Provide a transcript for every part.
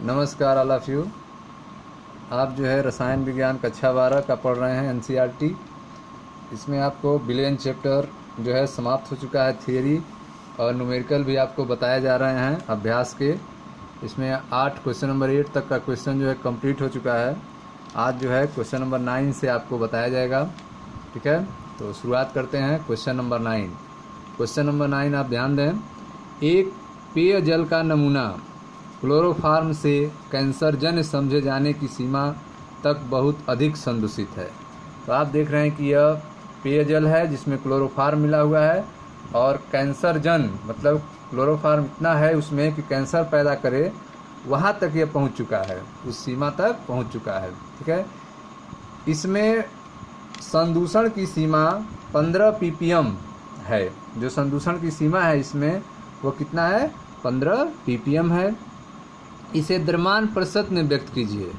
नमस्कार all of you. आप जो है रसायन विज्ञान कक्षा 12 का पढ़ रहे हैं एनसीईआरटी। इसमें आपको बिलियन चैप्टर जो है समाप्त हो चुका है, थियरी और न्यूमेरिकल भी आपको बताए जा रहे हैं अभ्यास के। इसमें 8 क्वेश्चन नंबर 8 तक का क्वेश्चन जो है कंप्लीट हो चुका है। आज जो है क्वेश्चन नंबर 9 से आपको बताया जाएगा। ठीक है, तो शुरुआत करते हैं क्वेश्चन नंबर 9। क्वेश्चन नंबर 9 आप ध्यान दें। एक पेयजल का नमूना क्लोरोफार्म से कैंसरजन्य समझे जाने की सीमा तक बहुत अधिक संदूषित है। तो आप देख रहे हैं कि यह पेयजल है जिसमें क्लोरोफार्म मिला हुआ है और कैंसरजन्य मतलब क्लोरोफार्म इतना है उसमें कि कैंसर पैदा करे, वहाँ तक यह पहुँच चुका है, उस सीमा तक पहुँच चुका है। ठीक है, इसमें संदूषण की सीमा 15 ppm है। जो संदूषण की सीमा है इसमें वो कितना है? 15 ppm है। इसे द्रव्यमान प्रतिशत में व्यक्त कीजिए।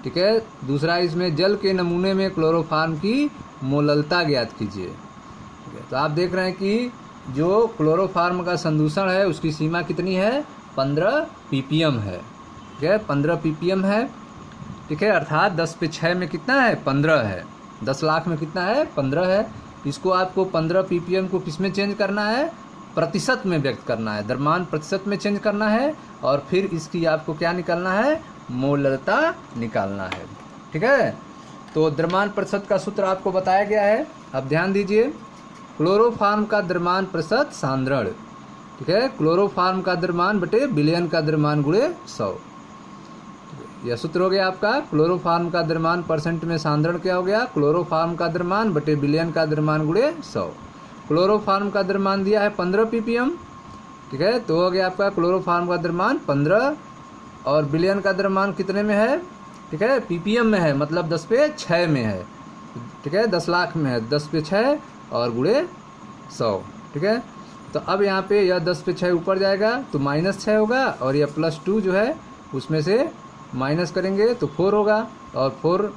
ठीक है, दूसरा इसमें जल के नमूने में क्लोरोफार्म की मोललता ज्ञात कीजिए। ठीक है, तो आप देख रहे हैं कि जो क्लोरोफार्म का संदूषण है उसकी सीमा कितनी है? 15 ppm है। ठीक है, 15 ppm है। ठीक है, अर्थात 10 पे 6 में कितना है? 15 है। 10 लाख में कितना है? 15 है। इसको आपको 15 ppm को किस में चेंज करना है? प्रतिशत में व्यक्त करना है, द्रव्यमान प्रतिशत में चेंज करना है और फिर इसकी आपको क्या निकालना है? मोललता निकालना है। ठीक है, तो द्रव्यमान प्रतिशत का सूत्र आपको बताया गया है। अब ध्यान दीजिए, क्लोरोफार्म का द्रव्यमान प्रतिशत सांद्रण। ठीक है, क्लोरोफार्म का द्रव्यमान बटे बिलियन का द्रव्यमान गुणे 100। यह सूत्र हो गया आपका। क्लोरोफार्म का द्रव्यमान परसेंट में सांद्रण क्या हो गया? क्लोरोफार्म का द्रव्यमान बटे बिलियन का द्रव्यमान गुणे 100। क्लोरोफार्म का द्रव्यमान दिया है 15 ppm। ठीक है, तो हो गया आपका क्लोरोफार्म का द्रव्यमान 15 और बिलियन का द्रव्यमान कितने में है? ठीक है, ppm में है, मतलब 10 पे 6 में है। ठीक है, 10 लाख में है, 10 पे 6 और गुणे 100। ठीक है, तो अब यहाँ पे यह 10 पे 6 ऊपर जाएगा तो -6 होगा और यह +2 जो है उसमें से माइनस करेंगे तो 4 होगा और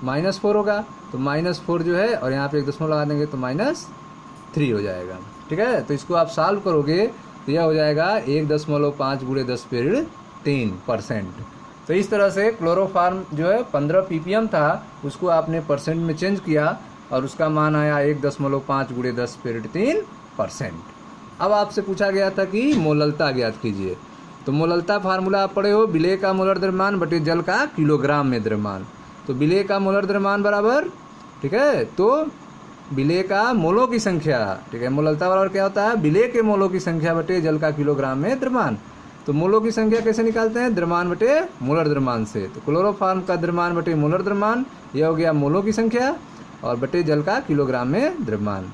-4 होगा तो -4 जो है और यहाँ पे एक दशमलव लगा देंगे तो -3 हो जाएगा। ठीक है, तो इसको आप सॉल्व करोगे तो यह हो जाएगा 1.5 × 10⁻³ तो इस तरह से क्लोरोफार्म जो है 15 ppm था उसको आपने परसेंट में चेंज किया और उसका मान आया 1.5 × 10⁻³ अब आपसे पूछा गया था कि मोललता ज्ञात कीजिए। तो मोललता फार्मूला आप पढ़े हो, विलेय का मोलर द्रव्यमान बटे जल का किलोग्राम में द्रव्यमान। तो विलेय का मोलर द्रव्यमान बराबर, ठीक है, तो विलेय का मोलों की संख्या। ठीक है, मोललता बराबर क्या होता है? विलेय के मोलों की संख्या बटे जल का किलोग्राम में द्रव्यमान। तो मोलों की संख्या कैसे निकालते हैं? द्रव्यमान बटे मोलर द्रव्यमान से। तो क्लोरोफार्म का द्रव्यमान बटे मोलर द्रव्यमान, यह हो गया मोलों की संख्या और बटे जल का किलोग्राम में द्रव्यमान।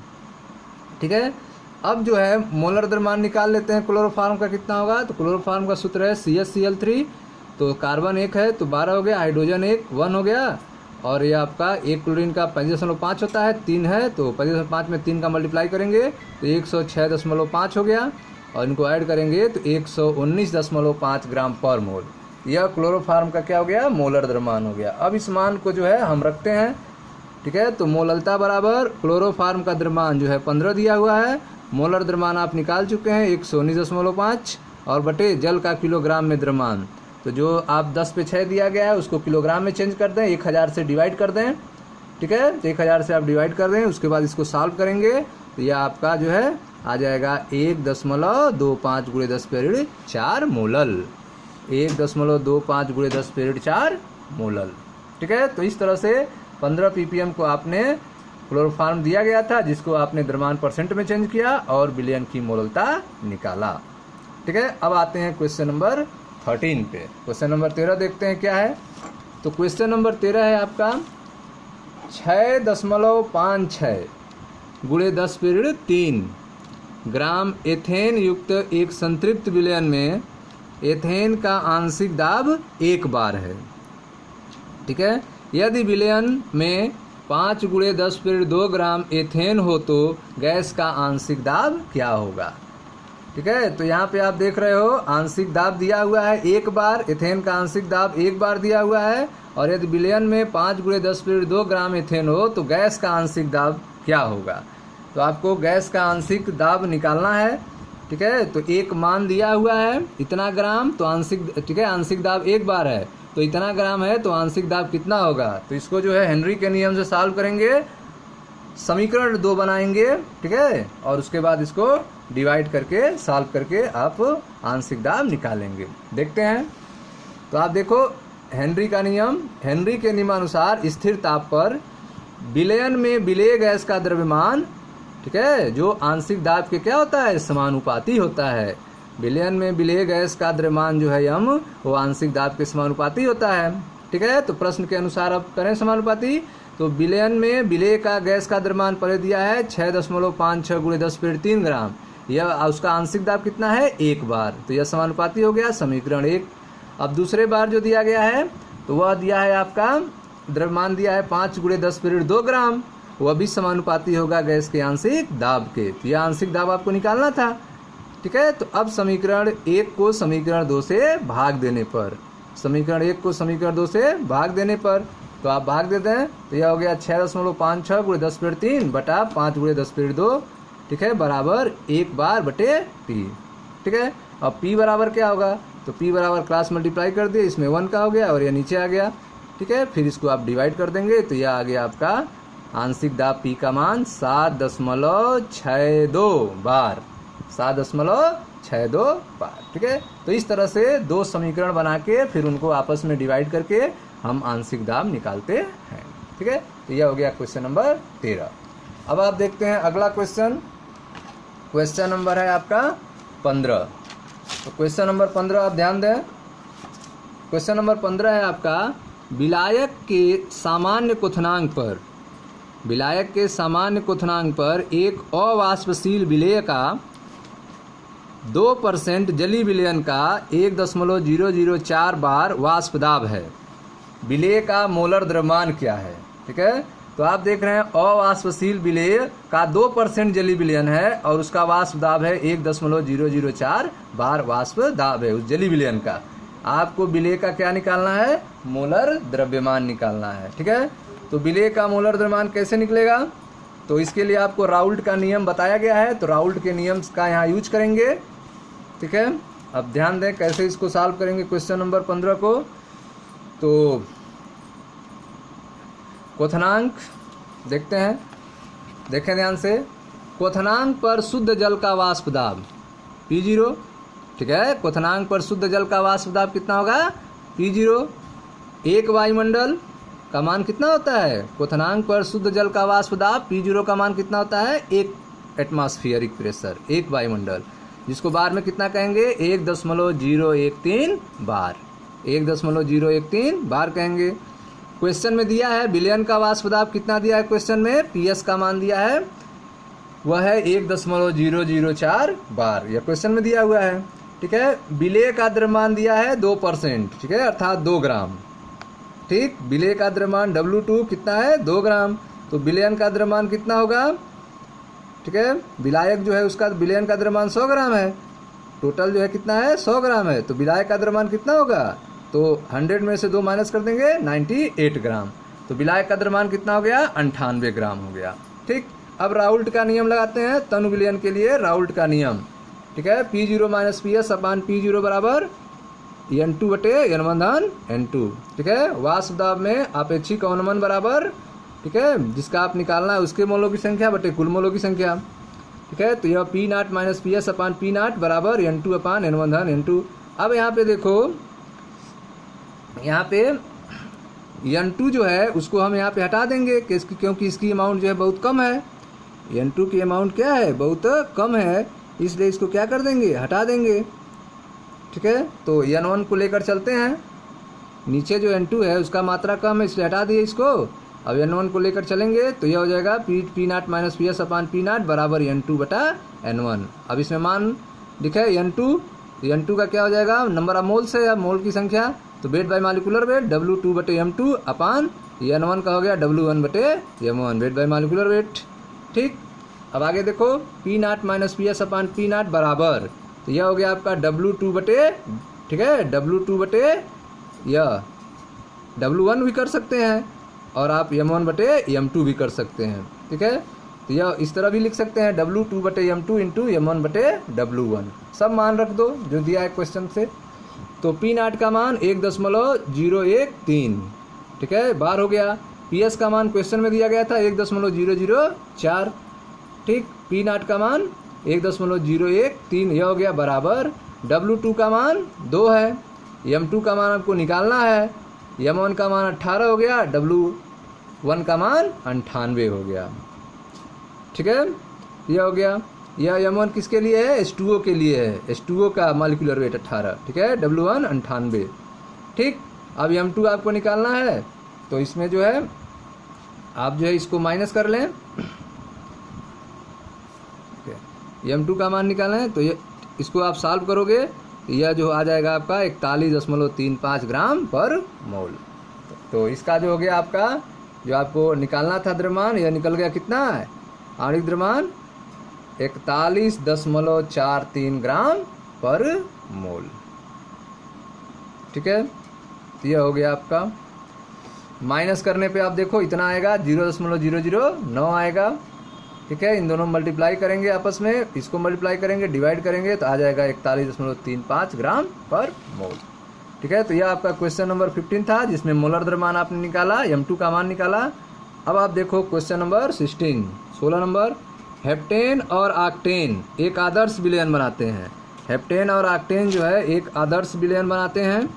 ठीक है, अब जो है मोलर द्रव्यमान निकाल लेते हैं। क्लोरोफार्म का कितना होगा? तो क्लोरोफार्म का सूत्र है CH_Cl3। तो कार्बन 1 है तो 12 हो गया, हाइड्रोजन 1 हो गया और ये आपका एक क्लोरीन का 5.5 होता है, 3 है तो 5.5 में 3 का मल्टीप्लाई करेंगे तो 106.5 हो गया और इनको ऐड करेंगे तो 119.5 ग्राम पर मोल। यह क्लोरोफार्म का क्या हो गया? मोलर द्रव्यमान हो गया। अब इस मान को जो है हम रखते हैं। ठीक है, तो मोललता बराबर क्लोरोफार्म का द्रव्यमान जो है 15 दिया हुआ है, मोलर द्रव्यमान आप निकाल चुके हैं 119.5 और बटे जल का किलोग्राम में द्रव्यमान। तो जो आप 10 पे 6 दिया गया है उसको किलोग्राम में चेंज कर दें, 1000 से डिवाइड कर दें। ठीक है, तो 1000 से आप डिवाइड कर दें, उसके बाद इसको सॉल्व करेंगे तो यह आपका जो है आ जाएगा 1.25 × 10⁻⁴ मोलल। 1.25 × 10⁻⁴ मोलल। ठीक है, तो इस तरह से 15 ppm को आपने क्लोरोफार्म दिया गया था जिसको आपने द्रव्यमान परसेंट में चेंज किया और बिलियन की मोललता निकाला। ठीक है, अब आते हैं क्वेश्चन नंबर 13 पे। क्वेश्चन नंबर 13 देखते हैं क्या है। तो क्वेश्चन नंबर 13 है आपका 6.56 × 10⁻³ ग्राम एथेन युक्त एक संतृप्त विलयन में एथेन का आंशिक दाब 1 बार है। ठीक है, यदि विलयन में 5 × 10⁻² ग्राम एथेन हो तो गैस का आंशिक दाब क्या होगा? ठीक है, तो यहाँ पे आप देख रहे हो आंशिक दाब दिया हुआ है 1 बार, एथेन का आंशिक दाब 1 बार दिया हुआ है और यदि विलयन में 5 × 10⁻² ग्राम एथेन हो तो गैस का आंशिक दाब क्या होगा? तो आपको गैस का आंशिक दाब निकालना है। ठीक है। तो एक मान दिया हुआ है इतना ग्राम, तो आंशिक, ठीक है, आंशिक दाब 1 बार है तो इतना ग्राम है, तो आंशिक दाब कितना होगा। तो इसको जो है हेनरी के नियम से सॉल्व करेंगे, समीकरण 2 बनाएंगे, ठीक है, और उसके बाद इसको डिवाइड करके सॉल्व करके आप आंशिक दाब निकालेंगे। देखते हैं। तो आप देखो हेनरी का नियम, हेनरी के नियमानुसार स्थिर ताप पर विलयन में विलेय गैस का द्रव्यमान, ठीक है, जो आंशिक दाब के क्या होता है, समानुपाती होता है। विलयन में विलेय गैस का द्रव्यमान जो है यम, वो आंशिक दाब के समानुपाती होता है, ठीक है। तो प्रश्न के अनुसार अब करें समानुपाती। तो विलयन में विलेय का गैस का द्रव्यमान पहले दिया है 6.56 × 10⁻³ ग्राम, यह उसका आंशिक दाब कितना है, 1 बार, तो यह समानुपाती हो गया, समीकरण 1। अब दूसरे बार जो दिया गया है तो वह दिया है आपका द्रव्यमान दिया है 5 × 10⁻² ग्राम, वह भी समानुपाती होगा गैस के आंशिक दाब के। तो यह आंशिक दाब आपको निकालना था, ठीक है। तो अब समीकरण 1 को समीकरण 2 से भाग देने पर, समीकरण 1 को समीकरण 2 से भाग देने पर, तो आप भाग देते हैं तो यह हो गया 6.56 × 10⁻³ बटा 5 × 10⁻², ठीक है, बराबर 1 बार बटे P, ठीक है। अब P बराबर क्या होगा, तो P बराबर क्रॉस मल्टीप्लाई कर दिए, इसमें 1 का हो गया और यह नीचे आ गया, ठीक है। फिर इसको आप डिवाइड कर देंगे तो यह आ गया आपका आंशिक दाब P का मान 7.62 बार, 7.62 बार, ठीक है। तो इस तरह से 2 समीकरण बना के फिर उनको आपस में डिवाइड करके हम आंशिक दाब निकालते हैं, ठीक है। तो यह हो गया क्वेश्चन नंबर 13। अब आप देखते हैं अगला क्वेश्चन, क्वेश्चन नंबर है आपका 15। तो क्वेश्चन नंबर 15 आप ध्यान दें। क्वेश्चन नंबर 15 है आपका विलायक के सामान्य क्वथनांक पर, विलायक के सामान्य क्वथनांक पर एक अवाष्पशील विलेय का 2% जलीय विलयन का 1.004 बार वाष्प दाब है। विलेय का मोलर द्रव्यमान क्या है, ठीक है। तो आप देख रहे हैं अवाष्पशील विलेय का 2% जलीय विलयन है और उसका वाष्प दाब है 1.004 बार वाष्प दाब है उस जलीय विलयन का। आपको विलेय का क्या निकालना है, मोलर द्रव्यमान निकालना है, ठीक है। तो विलेय का मोलर द्रव्यमान कैसे निकलेगा, तो इसके लिए आपको राउल्ट का नियम बताया गया है, तो राउल्ट के नियम का यहाँ यूज करेंगे, ठीक है। अब ध्यान दें कैसे इसको सॉल्व करेंगे क्वेश्चन नंबर 15 को। तो क्वथनांक देखते हैं, देखें ध्यान से। क्वथनांक पर शुद्ध जल का वाष्प दाब P0, ठीक है। क्वथनांक पर शुद्ध जल का वाष्प दाब कितना होगा, P0। एक वायुमंडल का मान कितना होता है, क्वथनांक पर शुद्ध जल का वाष्प दाब P0 का मान कितना होता है, 1 एटमॉस्फेरिक प्रेशर, 1 वायुमंडल, जिसको बार में कितना कहेंगे, 1.013 बार, 1.013 बार कहेंगे। क्वेश्चन में दिया है विलयन का वाष्प दाब कितना दिया है, क्वेश्चन में PS का मान दिया है वह है 1.004 बार, यह क्वेश्चन में दिया हुआ है, ठीक है। विलेय का द्रव्यमान दिया है 2%, ठीक है, अर्थात 2 ग्राम, ठीक। विलेय का द्रव्यमान W2 कितना है, 2 ग्राम, तो विलयन का द्रव्यमान कितना होगा, ठीक है। विलायक जो है उसका विलयन का द्रव्यमान 100 ग्राम है, टोटल जो है कितना है, 100 ग्राम है, तो विलायक का द्रव्यमान कितना होगा, तो 100 में से 2 माइनस कर देंगे, 98 ग्राम, तो विलायक का द्रव्यमान कितना हो गया, 98 ग्राम हो गया, ठीक। अब राउल्ट का नियम लगाते हैं तनु विलयन के लिए, राउल्ट का नियम, ठीक है। P0 - PS अपान P0 बराबर N2 बटे N1/N2, ठीक है। वाष्प दाब में आपेक्षिक अवनमन बराबर, ठीक है, जिसका आप निकालना है उसके मोलों की संख्या बटे कुल मोलों की संख्या, ठीक है। तो यह P0 - PS अपान P0 बराबर N2 अपान N1/N2। अब यहाँ पे देखो, यहाँ पे N2 जो है उसको हम यहाँ पे हटा देंगे क्योंकि इसकी अमाउंट जो है बहुत कम है, N2 की अमाउंट क्या है, बहुत कम है, इसलिए इसको क्या कर देंगे, हटा देंगे, ठीक है। तो N1 को लेकर चलते हैं, नीचे जो N2 है उसका मात्रा कम है इसलिए हटा दिए इसको। अब N1 को लेकर चलेंगे तो यह हो जाएगा P0 - PS अपान P0 बराबर N2 बटा N1। अब इसमें मान लिखे N2 का क्या हो जाएगा, नंबर ऑफ मोल्स है या मोल की संख्या, तो wait by molecular wait W2 बटे M2 अपान N1 का हो गया W1 बटे M1, wait by molecular wait, ठीक। अब आगे देखो P0 - PS अपान P0 बराबर, तो यह हो गया आपका W2 बटे, ठीक है, W2 बटे यह W1 भी कर सकते हैं और आप M1 बटे M2 भी कर सकते हैं, ठीक है। तो यह इस तरह भी लिख सकते हैं W2/M2 इंटू M1/W1, सब मान रख दो जो दिया है क्वेश्चन से। तो P0 का मान 1.013, ठीक है, बार हो गया। PS का मान क्वेश्चन में दिया गया था 1.004, ठीक। P0 का मान 1.013 यह हो गया बराबर W2 का मान 2 है, M2 का मान आपको निकालना है, M1 का मान 18 हो गया, W1 का मान 98 हो गया, ठीक है। यह हो गया। यह M1 किसके लिए है? H2O के लिए है, H2O का मॉलिक्यूलर वेट 18, ठीक है, W1 98, ठीक। अब M2 आपको निकालना है, तो इसमें जो है आप जो है इसको माइनस कर लें, M2 का मान निकालना है, तो ये इसको आप सॉल्व करोगे तो यह जो आ जाएगा आपका 41.35 ग्राम पर मोल। तो इसका जो हो गया आपका जो आपको निकालना था द्रव्यमान, यह निकल गया कितना है? आणविक द्रव्यमान 41.43 ग्राम पर मोल, ठीक है। तो यह हो गया आपका। माइनस करने पे आप देखो इतना आएगा 0.009 आएगा, ठीक है। इन दोनों मल्टीप्लाई करेंगे आपस में, इसको मल्टीप्लाई करेंगे, डिवाइड करेंगे तो आ जाएगा 41.35 ग्राम पर मोल, ठीक है। तो यह आपका क्वेश्चन नंबर 15 था जिसमें मोलर द्रव्यमान आपने निकाला, M2 का मान निकाला। अब आप देखो क्वेश्चन नंबर 16 नंबर। हेप्टेन और ऑक्टेन एक आदर्श विलयन बनाते हैं। हेप्टेन और ऑक्टेन जो है एक आदर्श विलयन बनाते हैं।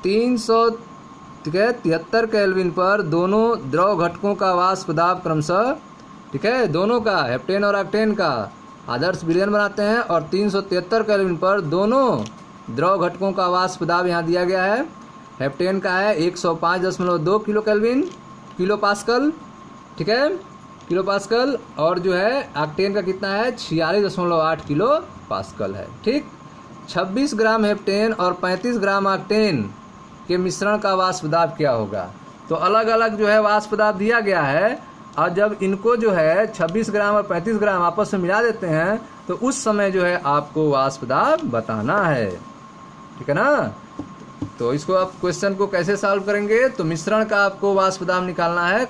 373 केल्विन पर दोनों द्रव घटकों का वाष्प दाब क्रमशः, ठीक है, दोनों का हेप्टेन और ऑक्टेन का आदर्श विलयन बनाते हैं और 373 केल्विन पर दोनों द्रव घटकों का वाष्प दाब यहाँ दिया गया है। हेप्टेन का है 105.2 किलो केल्विन, किलो पास्कल, ठीक है, किलो पास्कल, और जो है ऑक्टेन का कितना है 46.8 किलो पास्कल है, ठीक। 26 ग्राम हेप्टेन और 35 ग्राम ऑक्टेन के मिश्रण का वाष्प दाब क्या होगा? तो अलग अलग जो है वाष्प दाब दिया गया है, और जब इनको जो है 26 ग्राम और 35 ग्राम आपस में मिला देते हैं तो उस समय जो है आपको वाष्प दाब बताना है, ठीक है ना। तो इसको आप क्वेश्चन को कैसे सॉल्व करेंगे? तो मिश्रण का आपको वाष्प दाब निकालना है,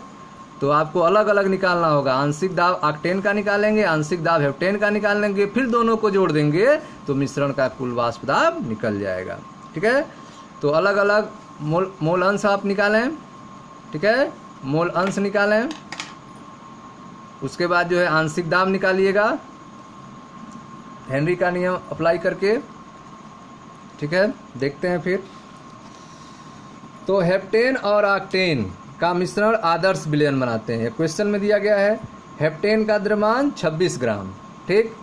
तो आपको अलग अलग निकालना होगा। आंशिक दाब ऑक्टेन का निकालेंगे, आंशिक दाब हेप्टेन का निकालेंगे, फिर दोनों को जोड़ देंगे तो मिश्रण का कुल वाष्प दाब निकल जाएगा, ठीक है। तो अलग अलग मोल अंश आप निकालें, ठीक है, मोल अंश निकालें, उसके बाद जो है आंशिक दाब निकालिएगा हेनरी का नियम अप्लाई करके, ठीक है। देखते हैं फिर। तो हेप्टेन और ऑक्टेन का मिश्रण आदर्श विलयन बनाते हैं। क्वेश्चन में दिया गया है हेप्टेन का द्रव्यमान 26 ग्राम, ठीक।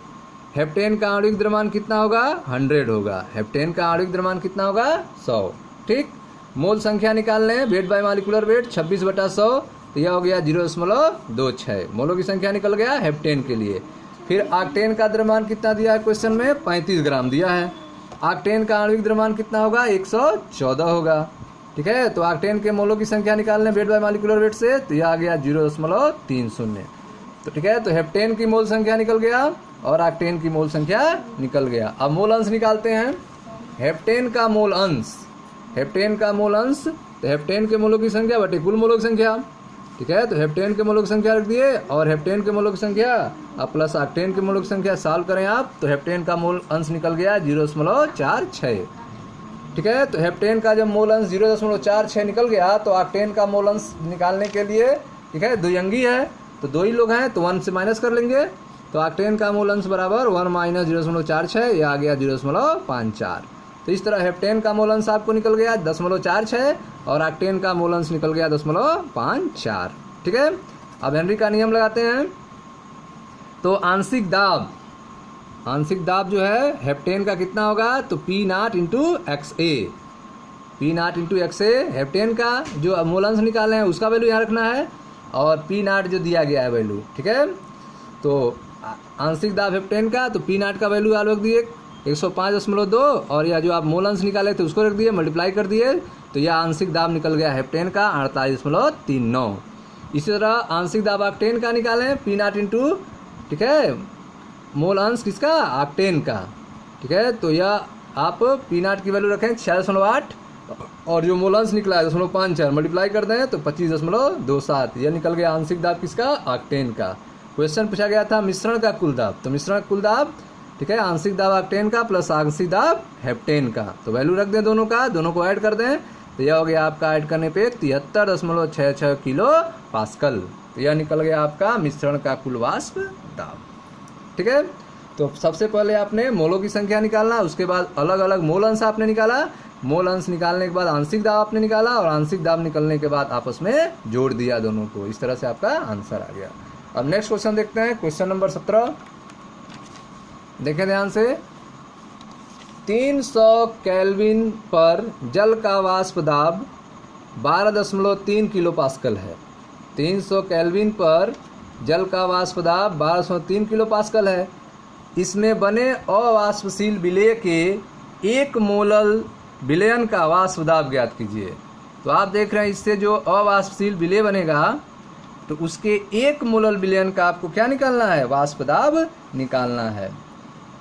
हेप्टेन का आणविक द्रव्यमान कितना होगा? 100 होगा। हेप्टेन का आणविक द्रव्यमान कितना होगा? 100, ठीक। मोल संख्या निकाल लें, वेट बाय मॉलिक्यूलर वेट 26/100, तो यह हो गया 0.26। मोलों की संख्या निकल गया हेप्टेन के लिए। फिर ऑक्टेन का द्रव्यमान कितना दिया है क्वेश्चन में? 35 ग्राम दिया है। ऑक्टेन का आणविक द्रव्यमान कितना होगा? 114 होगा, ठीक है। तो ऑक्टेन के मोलों की संख्या निकाल लें वेट बाय मॉलिक्यूलर वेट से, तो यह आ गया 0.30, तो ठीक है। तो हेप्टेन की मोल संख्या निकल गया और ऑक्टेन की मोल संख्या निकल गया। अब मोल अंश निकालते हैं। हेप्टेन का मोल अंश, हेप्टेन का मोल अंश, तो हेप्टेन के मोलों की संख्या बटे कुल मोलों की संख्या, ठीक है। तो हेप्टेन के मोलों की संख्या रख दिए और हेप्टेन के मोलों की संख्या अब प्लस ऑक्टेन के मोलों की संख्या सॉल्व करें आप, तो हेप्टेन का मोल अंश निकल गया 0.46, ठीक है। तो हेप्टेन का जब मोल अंश 0.46 निकल गया तो ऑक्टेन का मोल अंश निकालने के लिए, ठीक है, द्विअंगी है तो दो ही लोग हैं तो 1 से माइनस कर लेंगे, तो ऑक्टेन का मोल अंश बराबर 1 - 0.46, यह आ गया 0.54। तो इस तरह हेप्टेन का मोल अंश आपको निकल गया 10.46 और ऑक्टेन का मोल अंश निकल गया 10.54, ठीक है। अब हेनरी का नियम लगाते हैं। तो आंशिक दाब, आंशिक दाब जो है हेप्टेन का कितना होगा? तो P0 into XA, P0 into XA heptane का जो मोल अंश निकाले हैं उसका वैल्यू यहाँ रखना है और P0 जो दिया गया है वैल्यू, ठीक है। तो आंशिक दाब हेप्टेन का, तो P0 का वैल्यू आप रख दिए 105.2 और यह जो आप मोल अंश निकाले थे उसको रख दिए, मल्टीप्लाई कर दिए, तो यह आंशिक दाब निकल गया हेप्टेन का 48.39। इसी तरह आंशिक दाब ऑक्टेन का निकालें P0 इंटू, ठीक है, मोल अंश किसका? ऑक्टेन का, ठीक है। तो यह आप P0 की वैल्यू रखें 46.8 और जो मोल अंश निकला है 0.54 मल्टीप्लाई कर दें तो 25.27, यह निकल गया आंशिक दाब किसका? ऑक्टेन का। क्वेश्चन पूछा गया था मिश्रण का कुल दाब, तो मिश्रण का कुल दाब, ठीक है, आंशिक दाब ऑक्टेन का प्लस आंशिक दाब हेप्टेन का, तो वैल्यू रख दें दोनों का, दोनों को ऐड कर दें, तो यह हो गया आपका ऐड करने पे 73.66 किलो पास्कल। तो यह निकल गया आपका मिश्रण का कुल वाष्प दाब। ठीक है, तो सबसे पहले आपने मोलों की संख्या निकालना, उसके बाद अलग अलग मोल अंश आपने निकाला, मोल अंश निकालने के बाद आंशिक दाब आपने निकाला, और आंशिक दाब निकलने के बाद आपस में जोड़ दिया दोनों को। इस तरह से आपका आंसर आ गया। अब नेक्स्ट क्वेश्चन देखते हैं, क्वेश्चन नंबर 17। देखें ध्यान से, 300 केल्विन पर जल का वाष्प दाब 12.3 किलो पास्कल है। 300 केल्विन पर जल का वाष्प दाब 12.3 किलो पास्कल है। इसमें बने अवाष्पशील विलेय के 1 मोलल विलयन का वाष्प दाब ज्ञात कीजिए। तो आप देख रहे हैं, इससे जो अवाष्पशील विलेय बनेगा तो उसके 1 मोलल विलयन का आपको क्या निकालना है, वाष्प दाब निकालना है।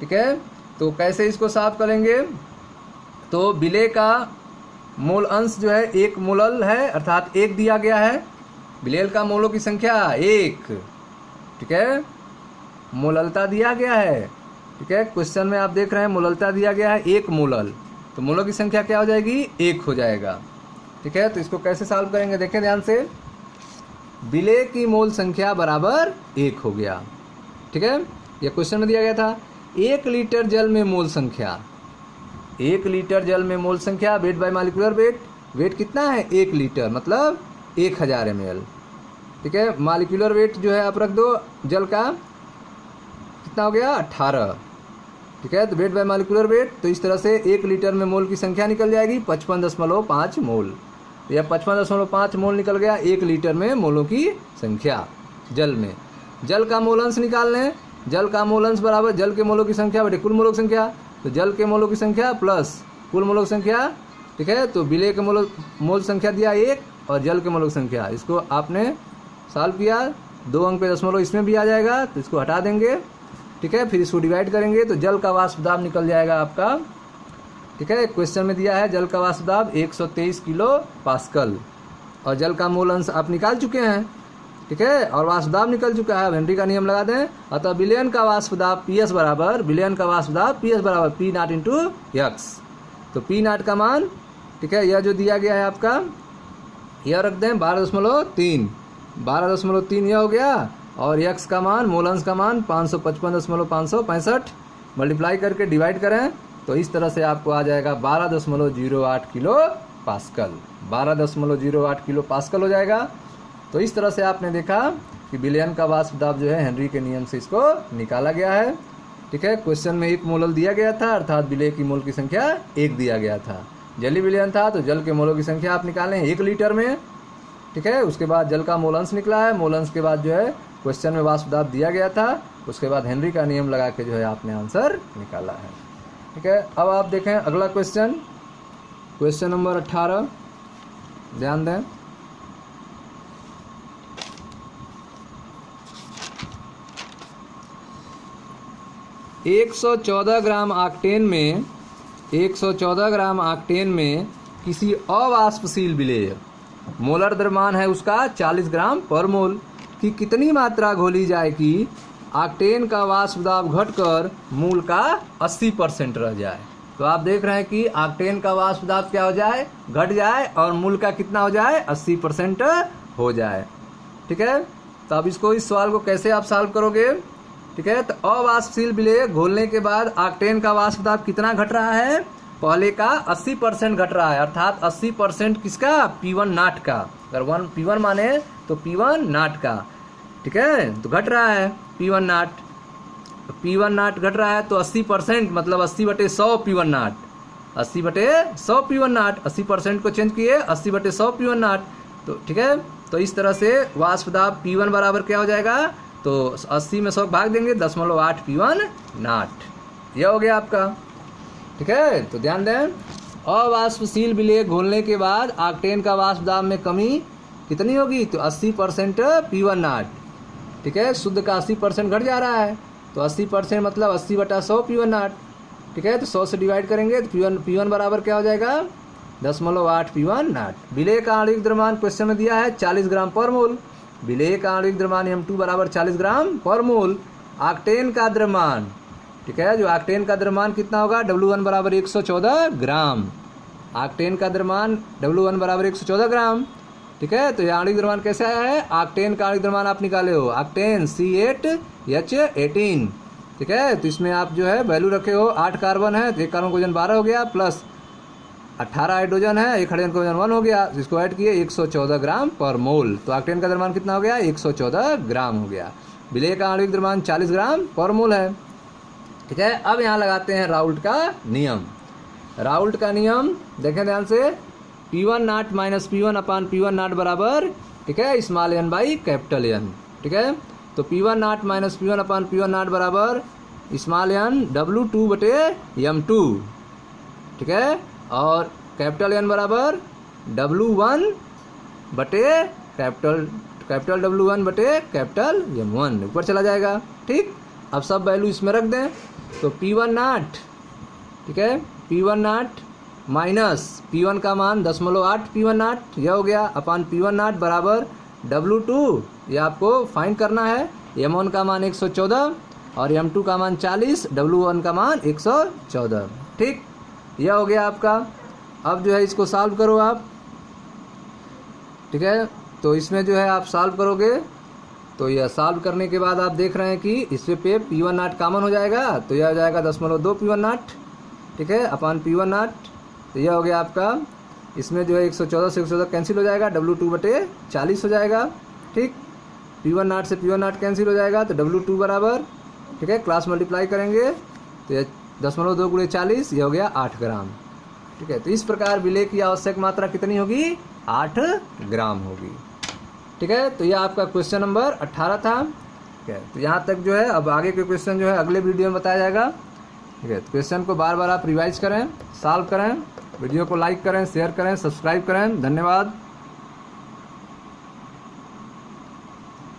ठीक है, तो कैसे इसको साफ करेंगे, तो विलेय का मोल अंश जो है 1 मोलल है, अर्थात 1 दिया गया है। विलेय का मोलों की संख्या 1, ठीक है, मोललता दिया गया है। ठीक है, क्वेश्चन में आप देख रहे हैं मोललता दिया गया है 1 मोलल, तो मोलों की संख्या क्या हो जाएगी, 1 हो जाएगा। ठीक है, तो इसको कैसे सॉल्व करेंगे, देखें ध्यान से, विलेय की मोल संख्या बराबर 1 हो गया। ठीक है, यह क्वेश्चन में दिया गया था। 1 लीटर जल में मोल संख्या, 1 लीटर जल में मोल संख्या, weight by molecular weight, weight कितना है 1 लीटर मतलब 1000 ml। ठीक है, मॉलिक्यूलर वेट जो है आप रख दो जल का, कितना हो गया 18। ठीक है, तो वेट बाय मॉलिक्यूलर वेट, तो इस तरह से 1 लीटर में मोल की संख्या निकल जाएगी 55.5 मोल। यह 55.5 मोल निकल गया 1 लीटर में मोलों की संख्या जल में। जल का मोल अंश निकाल लें, जल का मोल अंश बराबर जल के मोलों की संख्या बटे कुल मोलों की संख्या, तो जल के मोलों की संख्या प्लस कुल मोलों की संख्या। ठीक है, तो विलेय के मोल संख्या दिया 1 और जल के मोलों की संख्या, इसको आपने सॉल्व किया, 2 अंक पे दशमलव इसमें भी आ जाएगा, तो इसको हटा देंगे। ठीक है, फिर इसको डिवाइड करेंगे तो जल का वाष्प दाब निकल जाएगा आपका। ठीक है, क्वेश्चन में दिया है जल का वाष्प दाब 123 किलो पास्कल, और जल का मोल अंश आप निकाल चुके हैं। ठीक है, और वाष्प दाब निकल चुका है, हेनरी का नियम लगा दें। अतः विलयन का वाष्प दाब PS बराबर, विलयन का वाष्प दाब PS बराबर P नॉट इंटू X। तो P नॉट का मान, ठीक है, यह जो दिया गया है आपका, यह रख दें 12.3, 12.3 यह हो गया, और X का मान, मोल अंश का मान 555.565 मल्टीप्लाई करके डिवाइड करें, तो इस तरह से आपको आ जाएगा 12.08 किलो पास्कल, 12.08 किलो पास्कल हो जाएगा। तो इस तरह से आपने देखा कि विलयन का वाष्प दाब जो है हेनरी के नियम से इसको निकाला गया है। ठीक है, क्वेश्चन में 1 मोलल दिया गया था, अर्थात विलेय की मोल की संख्या 1 दिया गया था। जली विलयन था तो जल के मोलों की संख्या आप निकालें 1 लीटर में। ठीक है, उसके बाद जल का मोल अंश निकला है, मोल अंश के बाद जो है क्वेश्चन में वाष्प दाब दिया गया था, उसके बाद हेनरी का नियम लगा के जो है आपने आंसर निकाला है। ठीक है, अब आप देखें अगला क्वेश्चन, क्वेश्चन नंबर 18, ध्यान दें। एक 114 ग्राम ऑक्टेन में 114 ग्राम ऑक्टेन में किसी अवाष्पशील विलेय, मोलर द्रव्यमान है उसका 40 ग्राम पर मोल, की कितनी मात्रा घोली जाए कि ऑक्टेन का वाष्प दाब घटकर मूल का 80% रह जाए। तो आप देख रहे हैं कि ऑक्टेन का वाष्प दाब क्या हो जाए, घट जाए, और मूल का कितना हो जाए 80% हो जाए। ठीक है, तो अब इसको, इस सवाल को कैसे आप सॉल्व करोगे। ठीक है, तो अवाष्पशील विलेय घोलने के बाद ऑक्टेन का वाष्प दाब कितना घट रहा है, पहले का 80% घट रहा है, अर्थात 80% किसका, P1 नॉट का। अगर P1 माने तो P1 नॉट का। ठीक है, तो घट रहा है P1 नॉट, P1 नॉट घट रहा है, तो 80% मतलब 80/100 P1 नॉट, 80/100 P1 नॉट, 80% को चेंज किए 80/100 P1 नॉट। तो ठीक है, तो इस तरह से वाष्प दाब P1 बराबर क्या हो जाएगा, तो 80 में 100 भाग देंगे 0.8 P1 नॉट, यह हो गया आपका। ठीक है, तो ध्यान दें, अवाष्पशील विलेय घोलने के बाद ऑक्टेन का वाष्प दाब में कमी कितनी होगी, तो 80% P1 नॉट। ठीक है, शुद्ध का 80% घट जा रहा है, तो 80% मतलब 80/100 P1 नॉट। ठीक है, तो 100 से डिवाइड करेंगे तो P1 बराबर क्या हो जाएगा 0.8 P1 नॉट। विलेय का आणविक द्रव्यमान क्वेश्चन में दिया है 40 ग्राम पर मोल, विलेय का आणविक द्रव्यमान M2 बराबर 40 ग्राम पर मोल। ऑक्टेन का द्रव्यमान, ठीक है, जो ऑक्टेन का द्रव्यमान कितना होगा, W1 बराबर 114 ग्राम। ऑक्टेन का द्रव्यमान W1 बराबर 114 ग्राम, ठीक है। तो ये आणविक द्रव्यमान कैसे आया है, ऑक्टेन का आणविक द्रव्यमान आप निकाले हो, ऑक्टेन C8H18, ठीक है। तो इसमें आप जो है वैल्यू रखे हो, 8 कार्बन है तो एक कार्बन का वजन 12 हो गया, प्लस 18 हाइड्रोजन है, एक हाइड्रोजन का वजन 1 हो गया, जिसको ऐड किए 114 ग्राम पर मोल। तो ऑक्टेन का द्रव्यमान कितना हो गया, 114 ग्राम हो गया। विलेय का आणविक द्रव्यमान 40 ग्राम पर मोल है, ठीक है। अब यहाँ लगाते हैं राउल्ट का नियम। राउल्ट का नियम देखें ध्यान से, P1 not minus P1 upon P1 not बराबर, ठीक है, small n by capital N, ठीक है। तो P1 not minus P1 upon P1 not बराबर स्मॉल n W2 बटे M2, ठीक है, और कैपिटल N बराबर W1 बटे कैपिटल W1 बटे कैपिटल M1, ऊपर चला जाएगा, ठीक। अब सब वैल्यू इसमें रख दें, तो P1 नॉट, ठीक है, P1 नॉट माइनस P1 का मान 0.8 P1 नॉट, यह हो गया, अपान P1 नॉट बराबर W2, ये आपको फाइंड करना है, M1 का मान 114 और M2 का मान 40, W1 का मान 114, ठीक, यह हो गया आपका। अब जो है इसको सॉल्व करो आप, ठीक है। तो इसमें जो है आप सॉल्व करोगे, तो यह सॉल्व करने के बाद आप देख रहे हैं कि इसमें पे P1 नॉट कॉमन हो जाएगा, तो यह हो जाएगा 0.2 P1 नॉट, ठीक है, अपान P1 नॉट, तो यह हो गया आपका। इसमें जो है 114 से 114 कैंसिल हो जाएगा, W2 बटे 40 हो जाएगा, ठीक। P1 नॉट से P1 नॉट कैंसिल हो जाएगा, तो W2 बराबर, ठीक है, क्रॉस मल्टीप्लाई करेंगे तो यह 0.2 गुणे 40, यह हो गया 8 ग्राम, ठीक है। तो इस प्रकार विलेय की आवश्यक मात्रा कितनी होगी, 8 ग्राम होगी, ठीक है। तो यह आपका क्वेश्चन नंबर 18 था, ठीक है। तो यहाँ तक जो है, अब आगे के क्वेश्चन जो है अगले वीडियो में बताया जाएगा, ठीक है। तो क्वेश्चन को बार बार आप रिवाइज करें, सॉल्व करें, वीडियो को लाइक करें, शेयर करें, सब्सक्राइब करें, धन्यवाद।